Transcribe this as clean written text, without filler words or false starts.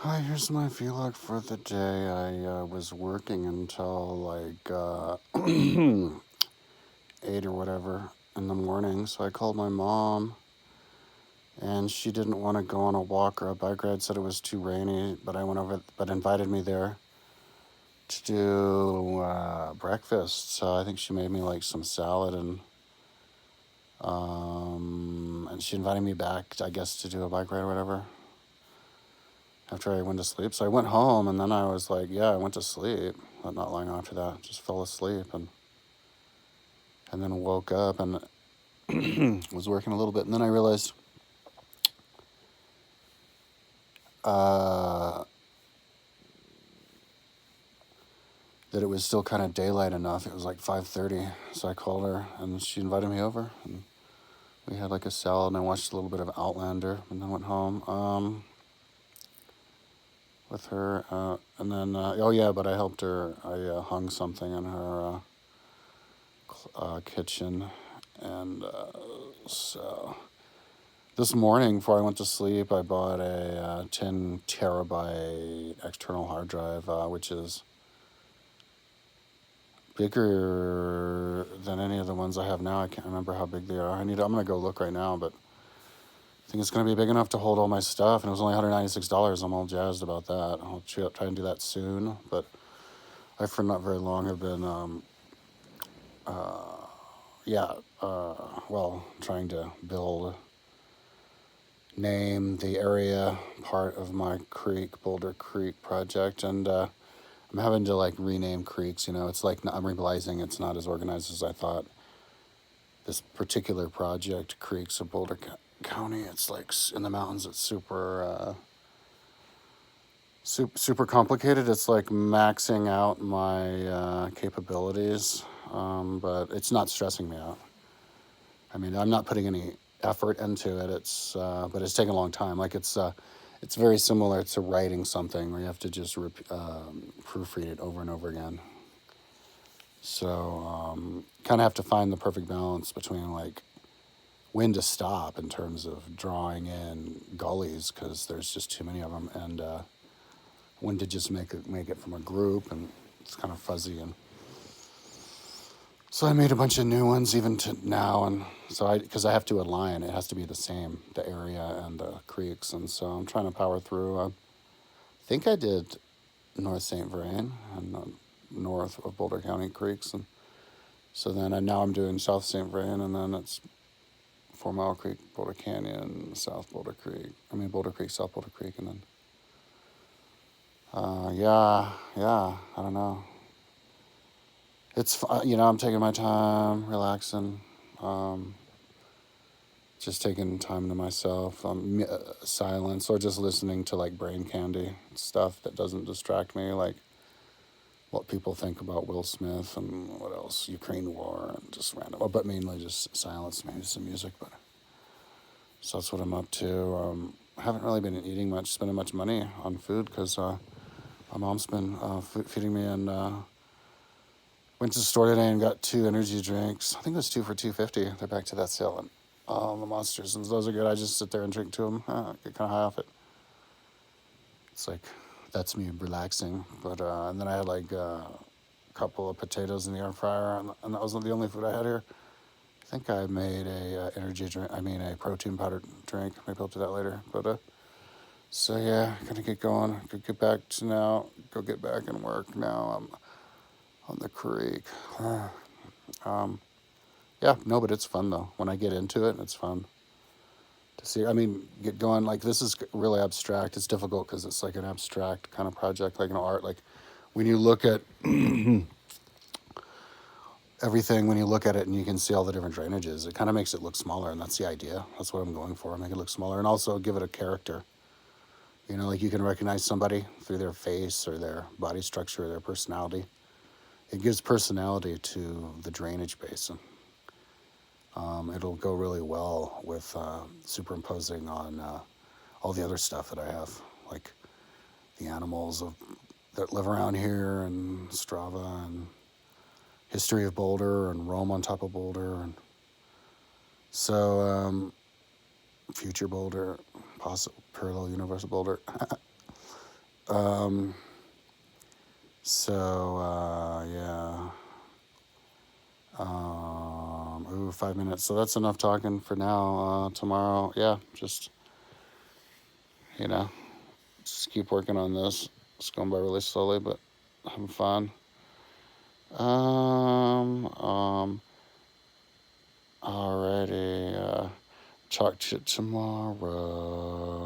Hi, here's my vlog for the day. I was working until like 8 or whatever in the morning, so I called my mom, and she didn't want to go on a walk or a bike ride, said it was too rainy, but I went over, but invited me there to do breakfast. So I think she made me like some salad, and she invited me back, I guess, to do a bike ride or whatever after I went to sleep. So I went home, and then I was like, yeah, I went to sleep. But not long after that, just fell asleep, and then woke up and was working a little bit, and then I realized uh, that it was still kind of daylight enough. It was like 5:30, so I called her, and she invited me over, and we had like a salad, and I watched a little bit of Outlander, and then went home with her, and then oh yeah, but I helped her. I hung something in her kitchen, and so this morning before I went to sleep, I bought a 10 terabyte external hard drive, which is bigger than any of the ones I have now. I can't remember how big they are. I'm gonna go look right now, but I think it's gonna be big enough to hold all my stuff. And it was only $196. I'm all jazzed about that. I'll try and do that soon. But I, for not very long, have been, yeah, trying to name the area part of my Boulder Creek project, and I'm having to like rename creeks. It's like I'm realizing it's not as organized as I thought. This particular project, Creeks of Boulder County, it's like in the mountains. It's super complicated. It's like maxing out my capabilities, but it's not stressing me out. I mean, I'm not putting any effort into it. But it's taken a long time. Like it's very similar to writing something where you have to just proofread it over and over again. So kind of have to find the perfect balance between like when to stop in terms of drawing in gullies because there's just too many of them, and when to just make it from a group, and it's kind of fuzzy. And so I made a bunch of new ones even to now, and so because I have to align, it has to be the same, the area and the creeks, and so I'm trying to power through. I think I did North St. Vrain and north of Boulder County creeks, and so then now I'm doing South St. Vrain, and then it's 4 Mile Creek, Boulder Canyon, South Boulder Creek. Boulder Creek, South Boulder Creek, and then yeah. I don't know. It's I'm taking my time, relaxing, just taking time to myself, silence, or just listening to like brain candy stuff that doesn't distract me, like what people think about Will Smith and what else, Ukraine war, and just random, but mainly just silence, maybe some music. But so that's what I'm up to. I haven't really been eating much, spending much money on food because my mom's been feeding me, and went to the store today and got 2 energy drinks. I think it was 2 for $2.50. They're back to that sale, and the Monsters, and those are good. I just sit there and drink 2 of them. Get kind of high off it. It's like that's me relaxing. But and then I had like a couple of potatoes in the air fryer, and that wasn't the only food I had here. I think I made a energy drink. A protein powder drink. Maybe I'll do that later. But so yeah, gonna get going. Go get back and work now. I'm on the creek. Yeah, no, but it's fun though. When I get into it, it's fun to see. Get going. Like this is really abstract. It's difficult because it's like an abstract kind of project, like an art. Like when you look at everything, when you look at it and you can see all the different drainages, it kind of makes it look smaller, and that's the idea. That's what I'm going for. Make it look smaller, and also give it a character. Like you can recognize somebody through their face or their body structure or their personality. It gives personality to the drainage basin. It'll go really well with superimposing on all the other stuff that I have, like the animals that live around here, and Strava, and history of Boulder, and Rome on top of Boulder, and so future Boulder, possible parallel universe of Boulder. Um, yeah. 5 minutes. So that's enough talking for now. Tomorrow, yeah, you know, just keep working on this. It's going by really slowly, but having fun. Alrighty. Talk to you tomorrow.